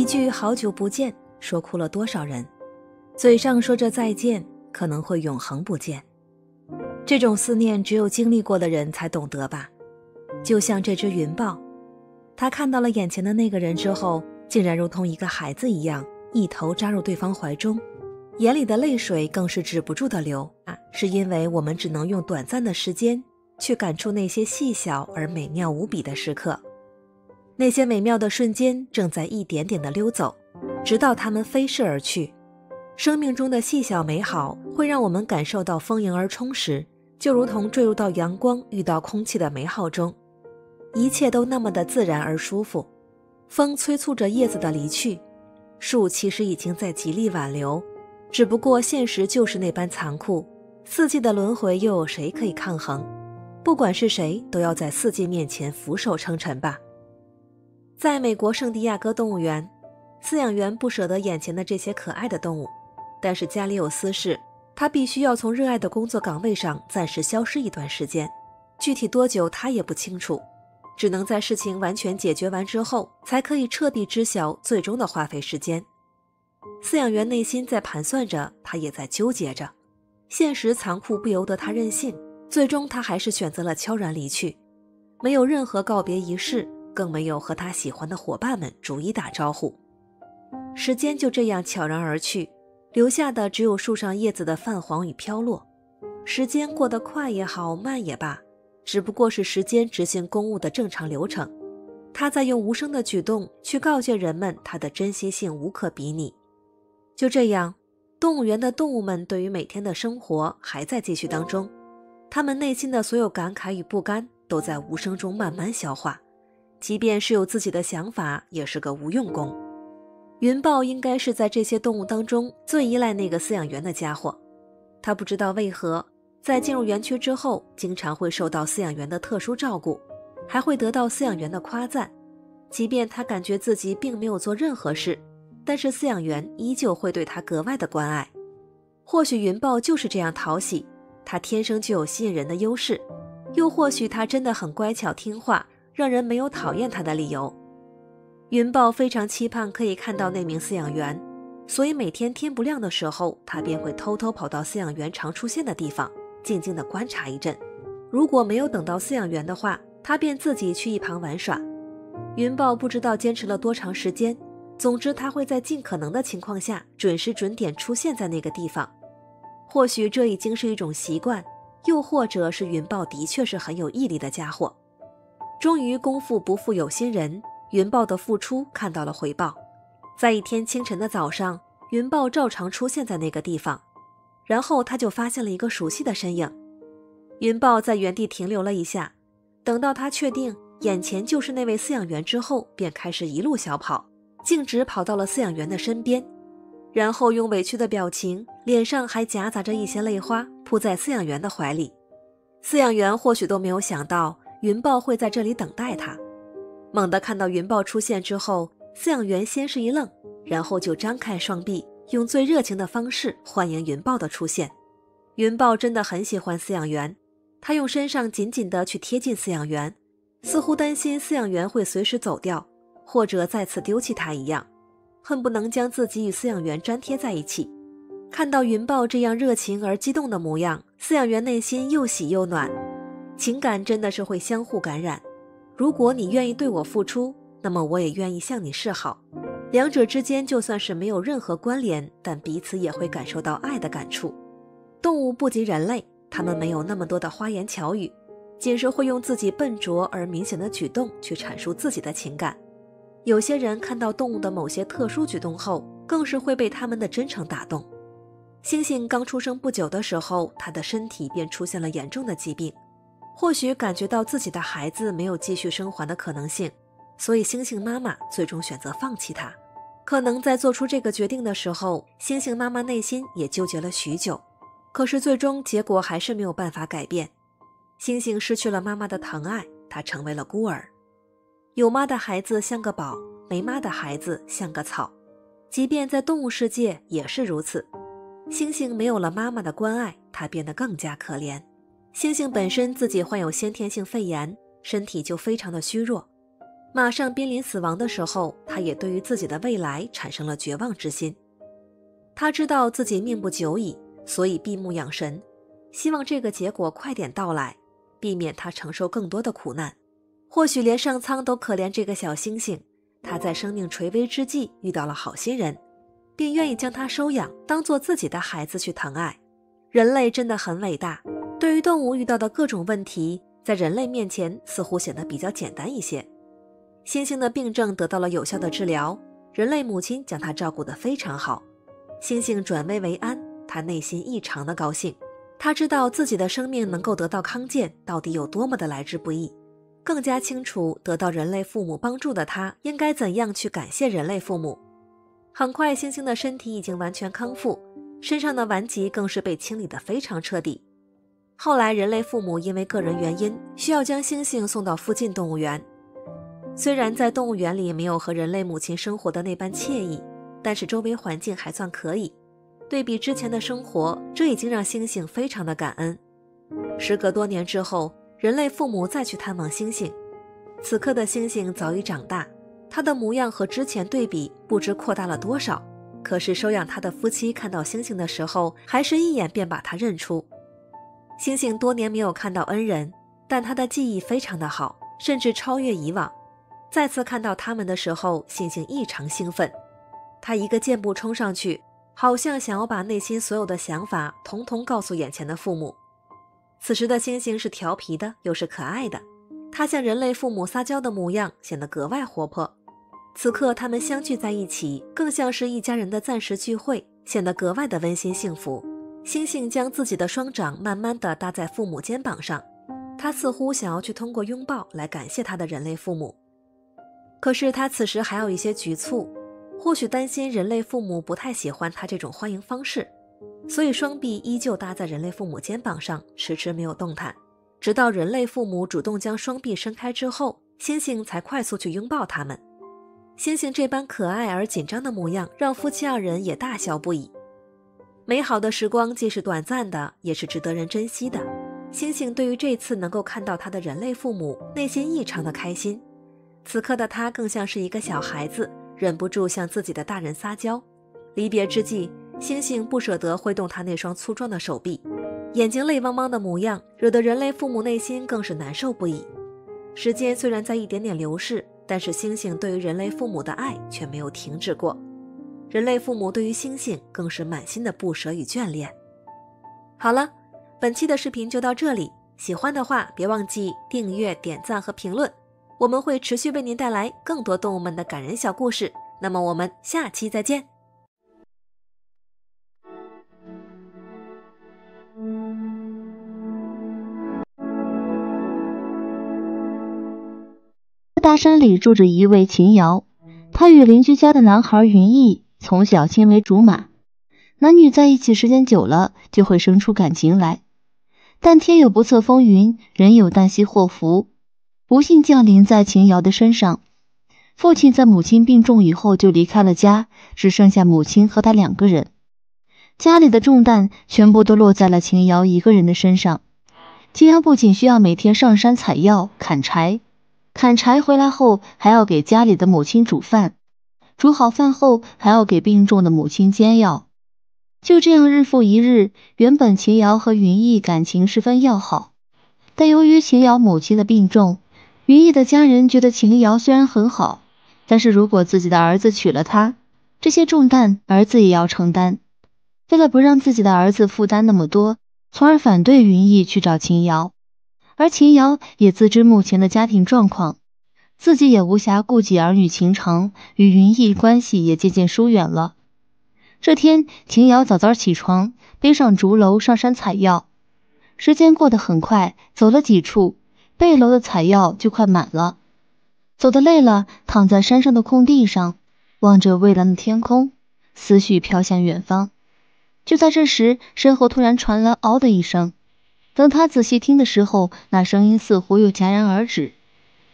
一句好久不见，说哭了多少人，嘴上说着再见，可能会永恒不见。这种思念只有经历过的人才懂得吧。就像这只云豹，他看到了眼前的那个人之后，竟然如同一个孩子一样，一头扎入对方怀中，眼里的泪水更是止不住的流是因为我们只能用短暂的时间去感触那些细小而美妙无比的时刻。那些美妙的瞬间正在一点点地溜走，直到它们飞逝而去。生命中的细小美好会让我们感受到丰盈而充实，就如同坠入到阳光遇到空气的美好中，一切都那么的自然而舒服。风催促着叶子的离去，树其实已经在极力挽留，只不过现实就是那般残酷，四季的轮回又有谁可以抗衡？不管是谁，都要在四季面前俯首称臣吧。在美国圣地亚哥动物园，饲养员不舍得眼前的这些可爱的动物，但是家里有私事，他必须要从热爱的工作岗位上暂时消失一段时间，具体多久他也不清楚，只能在事情完全解决完之后，才可以彻底知晓最终的花费时间。饲养员内心在盘算着，他也在纠结着，现实残酷不由得他任性，最终他还是选择了悄然离去，没有任何告别仪式，更没有和他喜欢的伙伴们逐一打招呼。时间就这样悄然而去，留下的只有树上叶子的泛黄与飘落。时间过得快也好，慢也罢，只不过是时间执行公务的正常流程。他在用无声的举动去告诫人们，他的珍惜性无可比拟。就这样，动物园的动物们对于每天的生活还在继续当中，他们内心的所有感慨与不甘都在无声中慢慢消化，即便是有自己的想法，也是个无用功。云豹应该是在这些动物当中最依赖那个饲养员的家伙，他不知道为何在进入园区之后，经常会受到饲养员的特殊照顾，还会得到饲养员的夸赞。即便他感觉自己并没有做任何事，但是饲养员依旧会对他格外的关爱。或许云豹就是这样讨喜，他天生就有吸引人的优势，又或许他真的很乖巧听话，让人没有讨厌他的理由。云豹非常期盼可以看到那名饲养员，所以每天天不亮的时候，他便会偷偷跑到饲养员常出现的地方，静静地观察一阵。如果没有等到饲养员的话，他便自己去一旁玩耍。云豹不知道坚持了多长时间，总之他会在尽可能的情况下准时准点出现在那个地方。或许这已经是一种习惯，又或者是云豹的确是很有毅力的家伙。终于功夫不负有心人，云豹的付出看到了回报。在一天清晨的早上，云豹照常出现在那个地方，然后他就发现了一个熟悉的身影。云豹在原地停留了一下，等到他确定眼前就是那位饲养员之后，便开始一路小跑，径直跑到了饲养员的身边，然后用委屈的表情，脸上还夹杂着一些泪花，扑在饲养员的怀里。饲养员或许都没有想到云豹会在这里等待他。猛地看到云豹出现之后，饲养员先是一愣，然后就张开双臂，用最热情的方式欢迎云豹的出现。云豹真的很喜欢饲养员，他用身上紧紧地去贴近饲养员，似乎担心饲养员会随时走掉，或者再次丢弃他一样，恨不能将自己与饲养员粘贴在一起。看到云豹这样热情而激动的模样，饲养员内心又喜又暖，情感真的是会相互感染。如果你愿意对我付出，那么我也愿意向你示好，两者之间就算是没有任何关联，但彼此也会感受到爱的感触。动物不及人类，它们没有那么多的花言巧语，仅是会用自己笨拙而明显的举动去阐述自己的情感。有些人看到动物的某些特殊举动后，更是会被他们的真诚打动。星星刚出生不久的时候，他的身体便出现了严重的疾病，或许感觉到自己的孩子没有继续生还的可能性，所以星星妈妈最终选择放弃他。可能在做出这个决定的时候，星星妈妈内心也纠结了许久，可是最终结果还是没有办法改变。星星失去了妈妈的疼爱，她成为了孤儿。有妈的孩子像个宝，没妈的孩子像个草，即便在动物世界也是如此。星星没有了妈妈的关爱，她变得更加可怜。星星本身自己患有先天性肺炎，身体就非常的虚弱。马上濒临死亡的时候，他也对于自己的未来产生了绝望之心。他知道自己命不久矣，所以闭目养神，希望这个结果快点到来，避免他承受更多的苦难。或许连上苍都可怜这个小星星，他在生命垂危之际遇到了好心人，并愿意将他收养，当做自己的孩子去疼爱。人类真的很伟大，对于动物遇到的各种问题，在人类面前似乎显得比较简单一些。猩猩的病症得到了有效的治疗，人类母亲将它照顾得非常好。猩猩转危为安，他内心异常的高兴。他知道自己的生命能够得到康健到底有多么的来之不易，更加清楚得到人类父母帮助的他应该怎样去感谢人类父母。很快猩猩的身体已经完全康复，身上的顽疾更是被清理得非常彻底。后来人类父母因为个人原因需要将猩猩送到附近动物园。虽然在动物园里没有和人类母亲生活的那般惬意，但是周围环境还算可以。对比之前的生活，这已经让猩猩非常的感恩。时隔多年之后，人类父母再去探望猩猩，此刻的猩猩早已长大，他的模样和之前对比不知扩大了多少。可是收养他的夫妻看到猩猩的时候，还是一眼便把他认出。猩猩多年没有看到恩人，但他的记忆非常的好，甚至超越以往。再次看到他们的时候，猩猩异常兴奋，他一个箭步冲上去，好像想要把内心所有的想法统统告诉眼前的父母。此时的猩猩是调皮的，又是可爱的，他向人类父母撒娇的模样显得格外活泼。此刻他们相聚在一起，更像是一家人的暂时聚会，显得格外的温馨幸福。猩猩将自己的双掌慢慢地搭在父母肩膀上，他似乎想要去通过拥抱来感谢他的人类父母。可是他此时还有一些局促，或许担心人类父母不太喜欢他这种欢迎方式，所以双臂依旧搭在人类父母肩膀上，迟迟没有动弹。直到人类父母主动将双臂伸开之后，猩猩才快速去拥抱他们。猩猩这般可爱而紧张的模样，让夫妻二人也大笑不已。美好的时光既是短暂的，也是值得人珍惜的。猩猩对于这次能够看到他的人类父母，内心异常的开心。此刻的他更像是一个小孩子，忍不住向自己的大人撒娇。离别之际，猩猩不舍得挥动他那双粗壮的手臂，眼睛泪汪汪的模样，惹得人类父母内心更是难受不已。时间虽然在一点点流逝，但是猩猩对于人类父母的爱却没有停止过。人类父母对于猩猩更是满心的不舍与眷恋。好了，本期的视频就到这里，喜欢的话别忘记订阅、点赞和评论，我们会持续为您带来更多动物们的感人小故事。那么我们下期再见。大山里住着一位秦瑶，她与邻居家的男孩云逸从小青梅竹马，男女在一起时间久了就会生出感情来。但天有不测风云，人有旦夕祸福，不幸降临在秦瑶的身上。父亲在母亲病重以后就离开了家，只剩下母亲和他2个人。家里的重担全部都落在了秦瑶一个人的身上。秦瑶不仅需要每天上山采药、砍柴回来后还要给家里的母亲煮饭，煮好饭后还要给病重的母亲煎药。就这样日复一日，原本秦瑶和云逸感情十分要好，但由于秦瑶母亲的病重，云逸的家人觉得秦瑶虽然很好，但是如果自己的儿子娶了她，这些重担儿子也要承担。为了不让自己的儿子负担那么多，从而反对云逸去找秦瑶。而秦瑶也自知目前的家庭状况，自己也无暇顾及儿女情长，与云逸关系也渐渐疏远了。这天，秦瑶早早起床，背上竹篓上山采药。时间过得很快，走了几处，背篓的采药就快满了。走得累了，躺在山上的空地上，望着蔚蓝的天空，思绪飘向远方。就在这时，身后突然传来嗷的一声。等他仔细听的时候，那声音似乎又戛然而止，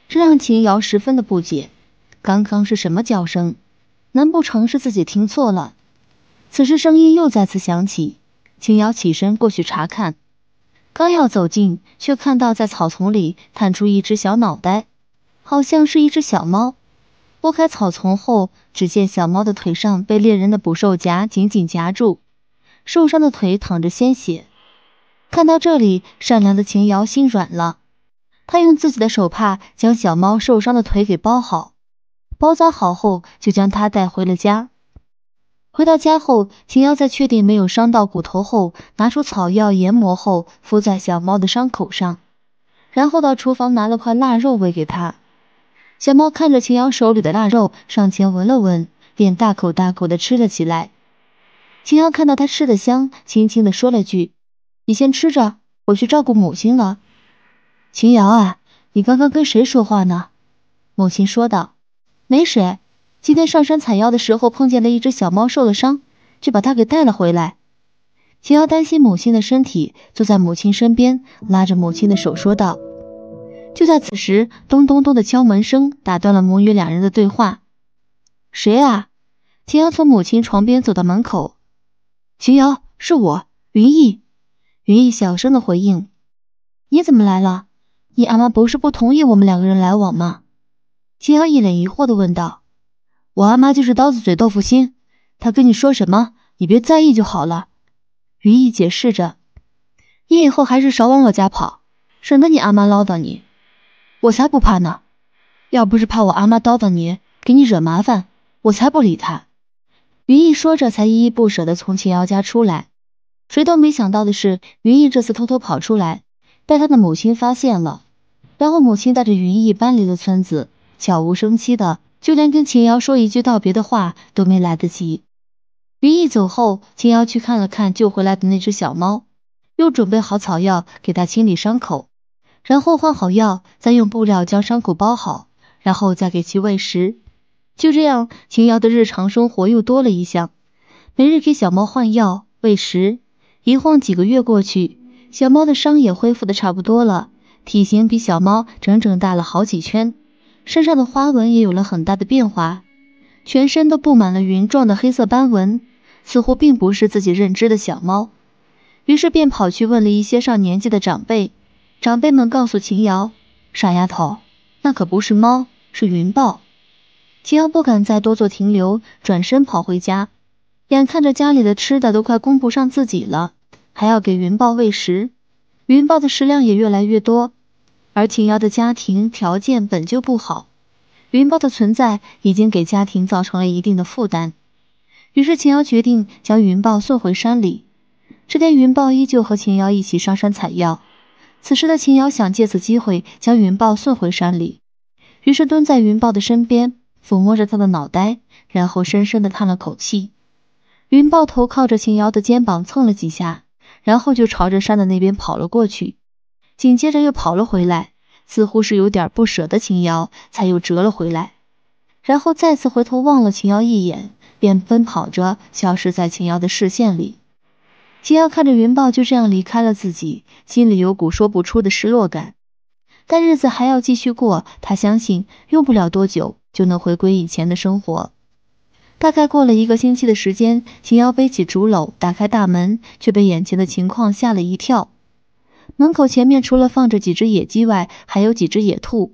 这让秦瑶十分的不解，刚刚是什么叫声？难不成是自己听错了？此时声音又再次响起，秦瑶起身过去查看，刚要走近，却看到在草丛里探出一只小脑袋，好像是一只小猫。拨开草丛后，只见小猫的腿上被猎人的捕兽夹紧紧夹住，受伤的腿淌着鲜血。看到这里，善良的秦瑶心软了，他用自己的手帕将小猫受伤的腿给包好，包扎好后就将它带回了家。回到家后，秦瑶在确定没有伤到骨头后，拿出草药研磨后敷在小猫的伤口上，然后到厨房拿了块腊肉喂给它。小猫看着秦瑶手里的腊肉，上前闻了闻，便大口大口地吃了起来。秦瑶看到它吃得香，轻轻地说了句：“你先吃着，我去照顾母亲了。”秦瑶啊，你刚刚跟谁说话呢？母亲说道。没谁，今天上山采药的时候碰见了一只小猫受了伤，就把它给带了回来。秦瑶担心母亲的身体，坐在母亲身边，拉着母亲的手说道。就在此时，咚咚咚的敲门声打断了母女两人的对话。谁啊？秦瑶从母亲床边走到门口。秦瑶，是我，云逸。云逸小声的回应。你怎么来了？你阿妈不是不同意我们两个人来往吗？秦瑶一脸疑惑的问道。我阿妈就是刀子嘴豆腐心，她跟你说什么，你别在意就好了。云逸解释着。你以后还是少往我家跑，省得你阿妈唠叨你。我才不怕呢，要不是怕我阿妈叨叨你，给你惹麻烦，我才不理她。云逸说着才依依不舍地从秦瑶家出来。谁都没想到的是，云逸这次偷偷跑出来，被他的母亲发现了，然后母亲带着云逸搬离了村子，悄无声息的，就连跟秦瑶说一句道别的话都没来得及。云逸走后，秦瑶去看了看救回来的那只小猫，又准备好草药给它清理伤口，然后换好药，再用布料将伤口包好，然后再给其喂食。就这样，秦瑶的日常生活又多了一项，每日给小猫换药喂食。一晃几个月过去，小猫的伤也恢复的差不多了，体型比小猫整整大了好几圈，身上的花纹也有了很大的变化，全身都布满了云状的黑色斑纹，似乎并不是自己认知的小猫。于是便跑去问了一些上年纪的长辈，长辈们告诉秦瑶，傻丫头，那可不是猫，是云豹。秦瑶不敢再多做停留，转身跑回家，眼看着家里的吃的都快供不上自己了，还要给云豹喂食，云豹的食量也越来越多，而秦瑶的家庭条件本就不好，云豹的存在已经给家庭造成了一定的负担。于是秦瑶决定将云豹送回山里。这天云豹依旧和秦瑶一起上山采药，此时的秦瑶想借此机会将云豹送回山里，于是蹲在云豹的身边，抚摸着他的脑袋，然后深深地叹了口气。云豹头靠着秦瑶的肩膀蹭了几下，然后就朝着山的那边跑了过去，紧接着又跑了回来，似乎是有点不舍得秦瑶，才又折了回来，然后再次回头望了秦瑶一眼，便奔跑着消失在秦瑶的视线里。秦瑶看着云豹就这样离开了自己，心里有股说不出的失落感，但日子还要继续过，他相信用不了多久就能回归以前的生活。大概过了1个星期的时间，秦瑶背起竹篓打开大门，却被眼前的情况吓了一跳。门口前面除了放着几只野鸡外，还有几只野兔。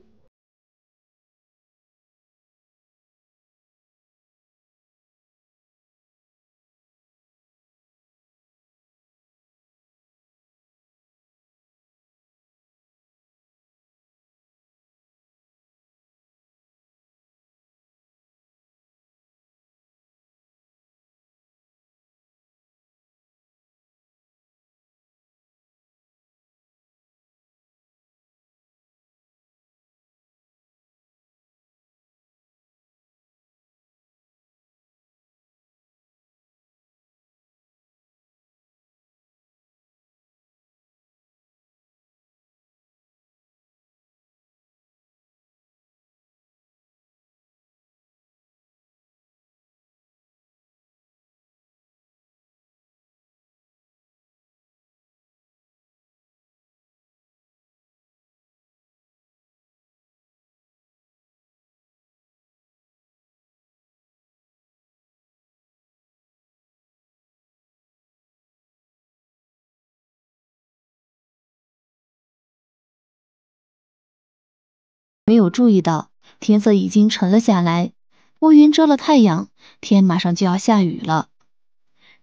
没有注意到天色已经沉了下来，乌云遮了太阳，天马上就要下雨了。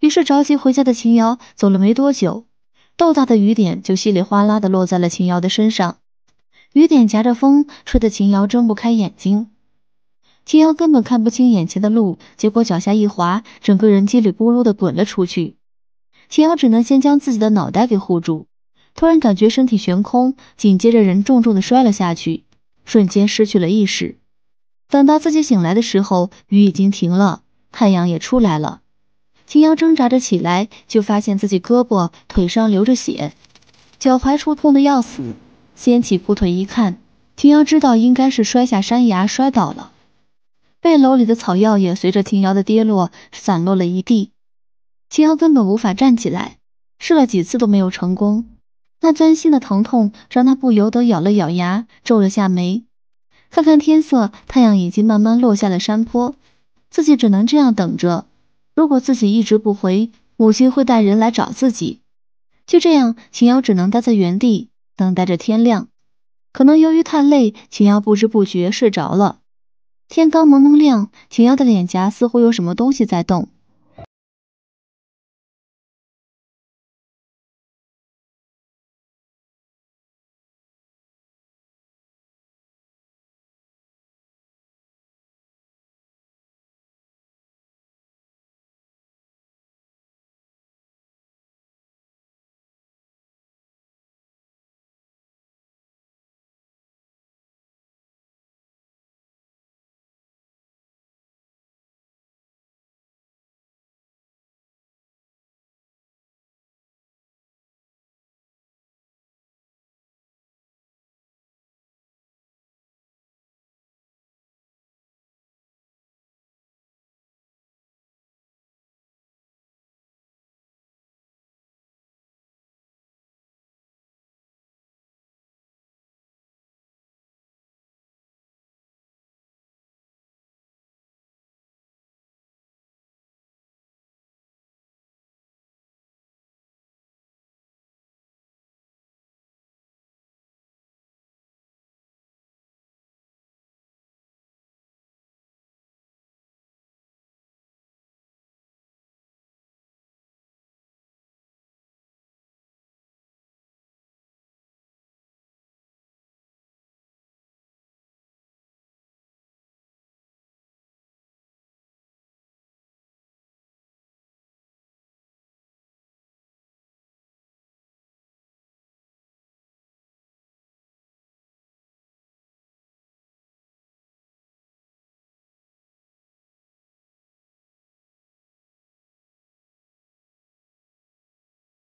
于是着急回家的秦瑶走了没多久，豆大的雨点就稀里哗啦的落在了秦瑶的身上，雨点夹着风，吹得秦瑶睁不开眼睛。秦瑶根本看不清眼前的路，结果脚下一滑，整个人叽里咕噜的滚了出去。秦瑶只能先将自己的脑袋给护住，突然感觉身体悬空，紧接着人重重的摔了下去，瞬间失去了意识。等到自己醒来的时候，雨已经停了，太阳也出来了。秦瑶挣扎着起来，就发现自己胳膊腿上流着血，脚踝处痛得要死。掀起裤腿一看，秦瑶知道应该是摔下山崖摔倒了。背篓里的草药也随着秦瑶的跌落散落了一地。秦瑶根本无法站起来，试了几次都没有成功。那钻心的疼痛让她不由得咬了咬牙，皱了下眉。看看天色，太阳已经慢慢落下了山坡，自己只能这样等着。如果自己一直不回，母亲会带人来找自己。就这样，秦瑶只能待在原地，等待着天亮。可能由于太累，秦瑶不知不觉睡着了。天刚蒙蒙亮，秦瑶的脸颊似乎有什么东西在动。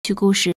去故事。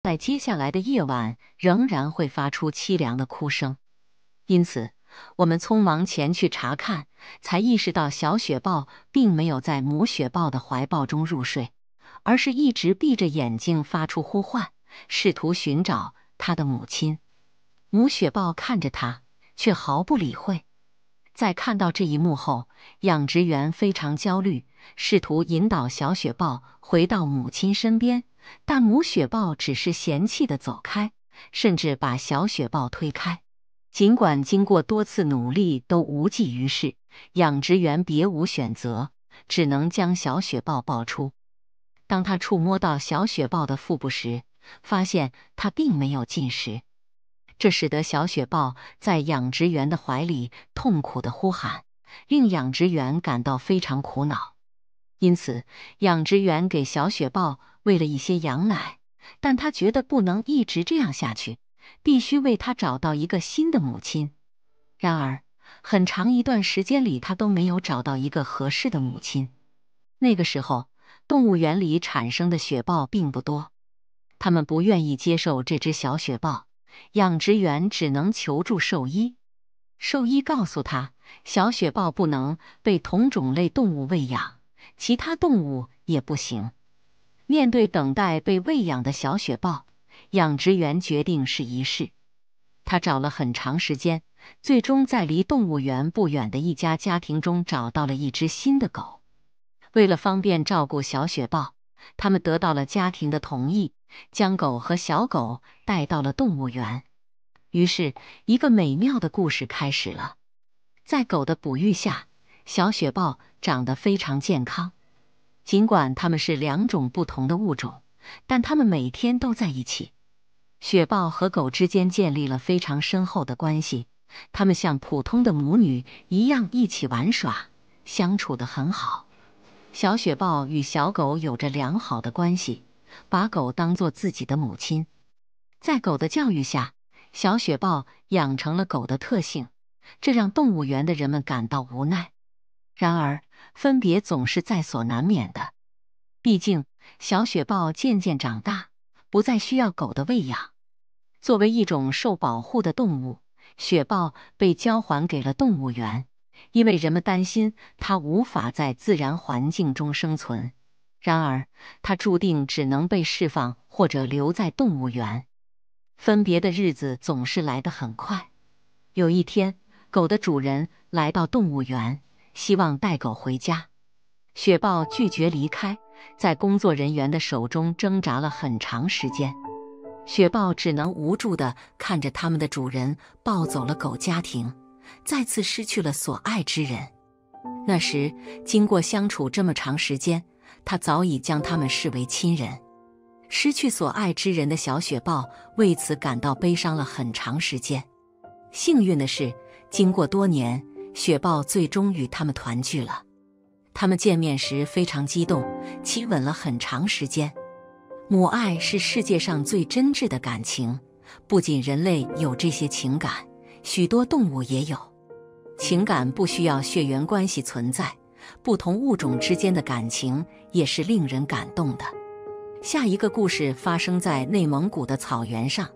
在接下来的夜晚仍然会发出凄凉的哭声，因此我们匆忙前去查看，才意识到小雪豹并没有在母雪豹的怀抱中入睡，而是一直闭着眼睛发出呼唤，试图寻找它的母亲。母雪豹看着它，却毫不理会。在看到这一幕后，养殖员非常焦虑，试图引导小雪豹回到母亲身边，但母雪豹只是嫌弃地走开，甚至把小雪豹推开。尽管经过多次努力都无济于事，养殖员别无选择，只能将小雪豹抱出。当他触摸到小雪豹的腹部时，发现它并没有进食。这使得小雪豹在养殖员的怀里痛苦地呼喊，令养殖员感到非常苦恼。因此，养殖员给小雪豹喂了一些羊奶，但他觉得不能一直这样下去，必须为它找到一个新的母亲。然而，很长一段时间里，他都没有找到一个合适的母亲。那个时候，动物园里产生的雪豹并不多，他们不愿意接受这只小雪豹。养殖员只能求助兽医，兽医告诉他，小雪豹不能被同种类动物喂养，其他动物也不行。面对等待被喂养的小雪豹，养殖员决定试一试。他找了很长时间，最终在离动物园不远的一家家庭中找到了一只新的狗。为了方便照顾小雪豹，他们得到了家庭的同意，将狗和小狗带到了动物园。于是，一个美妙的故事开始了。在狗的哺育下，小雪豹长得非常健康。尽管它们是两种不同的物种，但它们每天都在一起。雪豹和狗之间建立了非常深厚的关系，它们像普通的母女一样一起玩耍，相处得很好。小雪豹与小狗有着良好的关系，把狗当作自己的母亲。在狗的教育下，小雪豹养成了狗的特性，这让动物园的人们感到无奈。然而，分别总是在所难免的。毕竟，小雪豹渐渐长大，不再需要狗的喂养。作为一种受保护的动物，雪豹被交还给了动物园，因为人们担心它无法在自然环境中生存。然而，它注定只能被释放或者留在动物园。分别的日子总是来得很快。有一天，狗的主人来到动物园，希望带狗回家。雪豹拒绝离开，在工作人员的手中挣扎了很长时间。雪豹只能无助地看着他们的主人抱走了狗家庭，再次失去了所爱之人。那时，经过相处这么长时间，他早已将他们视为亲人。失去所爱之人的小雪豹为此感到悲伤了很长时间。幸运的是，经过多年，雪豹最终与他们团聚了。他们见面时非常激动，亲吻了很长时间。母爱是世界上最真挚的感情，不仅人类有这些情感，许多动物也有。情感不需要血缘关系存在，不同物种之间的感情也是令人感动的。下一个故事发生在内蒙古的草原上，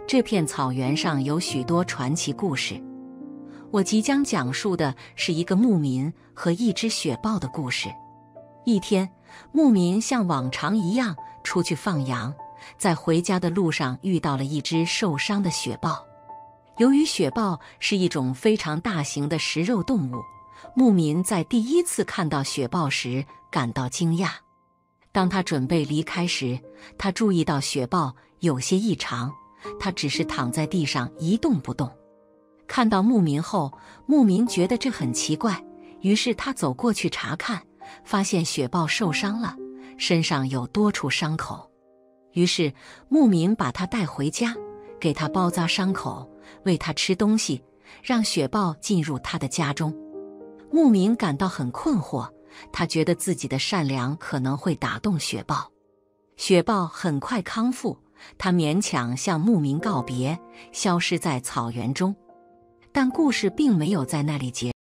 这片草原上有许多传奇故事。我即将讲述的是一个牧民和一只雪豹的故事。一天，牧民像往常一样出去放羊，在回家的路上遇到了一只受伤的雪豹。由于雪豹是一种非常大型的食肉动物，牧民在第一次看到雪豹时感到惊讶。当他准备离开时，他注意到雪豹有些异常，它只是躺在地上一动不动。看到牧民后，牧民觉得这很奇怪，于是他走过去查看，发现雪豹受伤了，身上有多处伤口。于是牧民把它带回家，给它包扎伤口，喂它吃东西，让雪豹进入他的家中。牧民感到很困惑，他觉得自己的善良可能会打动雪豹。雪豹很快康复，他勉强向牧民告别，消失在草原中。但故事并没有在那里结束。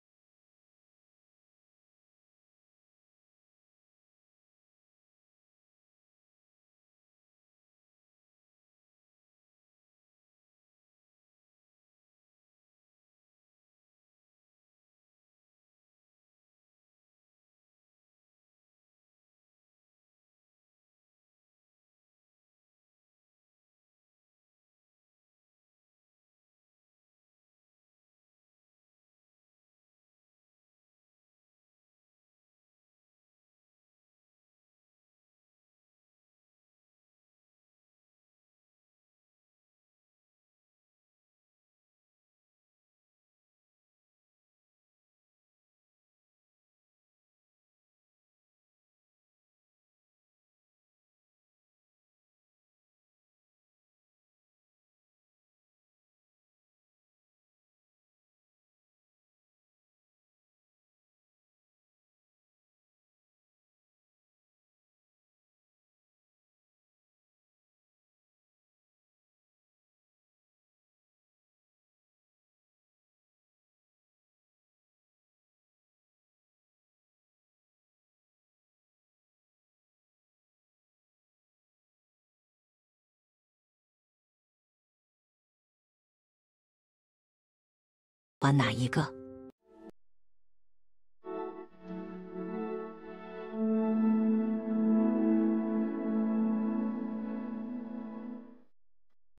欢哪一个。